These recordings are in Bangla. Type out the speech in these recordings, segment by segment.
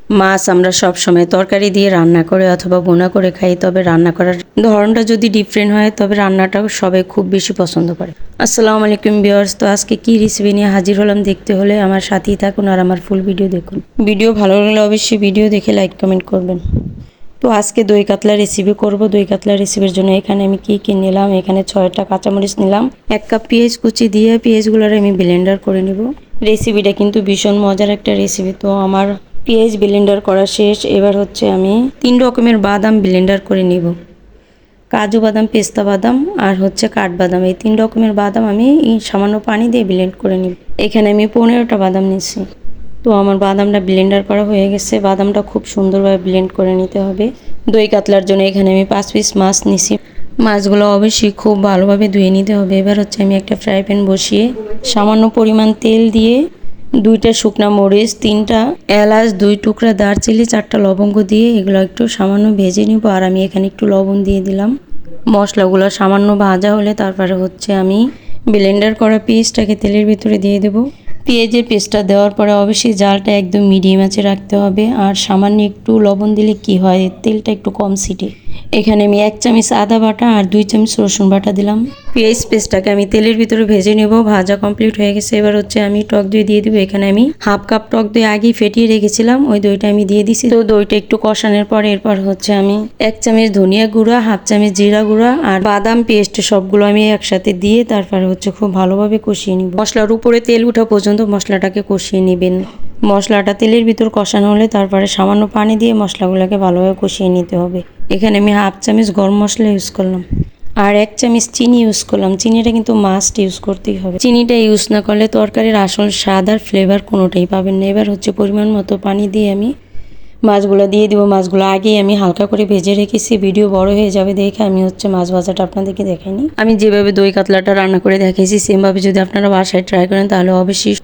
মাছ আমরা সব সময় তরকারি দিয়ে রান্না করে অথবা ভুনা করে খাই, তবে রান্না করার ধরনটা যদি ডিফারেন্ট হয় তবে রান্নাটাও সবাই খুব বেশি পছন্দ করে। আসসালামু আলাইকুম ভিউয়ার্স, তো আজকে কি রেসিপি নিয়ে হাজির হলাম দেখতে হলে আমার সাথেই থাকুন আর আমার ফুল ভিডিও দেখুন। ভিডিও ভালো লাগলে অবশ্যই ভিডিও দেখে লাইক কমেন্ট করবেন। তো আজকে দই কাতলা রেসিপি করব। দই কাতলা রেসিপির জন্য এখানে আমি কি নিলাম, এখানে 6টা কাঁচামরিচ নিলাম, 1 কাপ পেঁয়াজ কুচি দিয়ে পেঁয়াজগুলোর আমি ব্লেন্ডার করে নিব। রেসিপিটা কিন্তু ভীষণ মজার একটা রেসিপি। তো আমার পেঁয়াজ ব্লেন্ডার করা শেষ। এবার হচ্ছে আমি 3 রকমের বাদাম ব্লেন্ডার করে নিব। কাজু বাদাম, পেস্তা বাদাম আর হচ্ছে কাঠবাদাম, এই 3 রকমের বাদাম আমি সামান্য পানি দিয়ে ব্লেন্ড করে নিব। এখানে আমি 15টা বাদাম নিচ্ছি। তো আমার বাদামটা ব্লেন্ডার করা হয়ে গেছে। বাদামটা খুব সুন্দরভাবে ব্লেন্ড করে নিতে হবে। দই কাতলার জন্য এখানে আমি 5 পিস মাছ নিছি। মাছগুলো অবশ্যই খুব ভালোভাবে ধুয়ে নিতে হবে। এবার হচ্ছে আমি একটা ফ্রাই প্যান বসিয়ে সামান্য পরিমাণ তেল দিয়ে 2টা শুকনা মরিচ, 3টা এলাচ, 2 টুকরা দারচিনি, 4টা লবঙ্গ দিয়ে এগুলো একটু সামান্য ভেজে নিব। আর আমি এখানে একটু লবণ দিয়ে দিলাম। মশলাগুলো সামান্য ভাজা হলে তারপরে হচ্ছে আমি ব্লেন্ডার করা পেস্টটাকে তেলের ভিতরে দিয়ে দেব। পেঁয়াজের পেস্টটা দেওয়ার পরে অবশ্যই জালটা একদম মিডিয়াম আঁচে রাখতে হবে। আর সামান্য একটু লবণ দিলে কি হয়, তেলটা একটু কম ছিটে। এখানে আমি 1 চামচ আদা বাটা আর 2 চামচ রসুন বাটা দিলাম। পেঁয়াজ পেস্টটাকে আমি তেলের ভিতরে ভেজে নেব। ভাজা কমপ্লিট হয়ে গেছে। এবার হচ্ছে আমি টক দই দিয়ে দেবো। এখানে আমি 1/2 কাপ টক দই আগেই ফেটিয়ে রেখেছিলাম, ওই দইটা আমি দিয়ে দিছি। তো দইটা একটু কষানোর পরে এরপর হচ্ছে আমি 1 চামচ ধনিয়া গুঁড়া, 1/2 চামচ জিরা গুঁড়া আর বাদাম পেস্ট সবগুলো আমি একসাথে দিয়ে তারপরে হচ্ছে খুব ভালোভাবে কষিয়ে নিব। মশলার উপরে তেল ওঠা পর্যন্ত মশলাটাকে কষিয়ে নেবেন। মশলাটা তেলের ভিতর কষানো হলে তারপরে সামান্য পানি দিয়ে মশলাগুলোকে ভালোভাবে কষিয়ে নিতে হবে। এখানে আমি 1/2 চামচ গরম মশলা ইউজ করলাম আর 1 চামচ চিনি ইউজ করলাম। চিনিটা কিন্তু মাস্ট ইউজ করতেই হবে। চিনিটা ইউজ না করলে তরকারির আসল স্বাদ আর ফ্লেভার কোনোটাই পাবেন না। এবার হচ্ছে পরিমাণ মতো পানি দিয়ে আমি মাছগুলো দিয়ে দিব। মাছগুলো আগেই আমি হালকা করে ভেজে রেখেছি। ভিডিও বড় হয়ে যাবে দেখে আমি হচ্ছে মাছ ভাজাটা আপনাদেরকে দেখাইনি। আমি যেভাবে দই কাতলাটা রান্না করে দেখাইছি সেমভাবে যদি আপনারা বাসায় ট্রাই করেন তাহলে অবশ্যই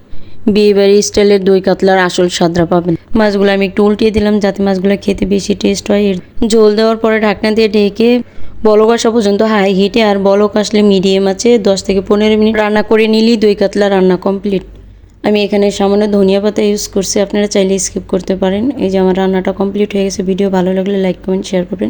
বিয়েবাড়ি স্টাইলের দই কাতলার আসল স্বাদটা পাবেন। মাছগুলো আমি একটু উল্টিয়ে দিলাম যাতে মাছগুলো খেতে বেশি টেস্ট হয়। এর ঝোল দেওয়ার পরে ঢাকনা দিয়ে ঢেকে বলক আসা পর্যন্ত হাই হিটে আর বলক আসলে মিডিয়াম আছে 10 থেকে 15 মিনিট রান্না করে নিলেই দই কাতলা রান্না কমপ্লিট। আমি এখানে সামান্য ধনিয়া পাতা ইউজ করছি, আপনারা চাইলে স্কিপ করতে পারেন। এই যে আমার রান্নাটা কমপ্লিট হয়ে গেছে। ভিডিও ভালো লাগলে লাইক কমেন্ট শেয়ার করবেন।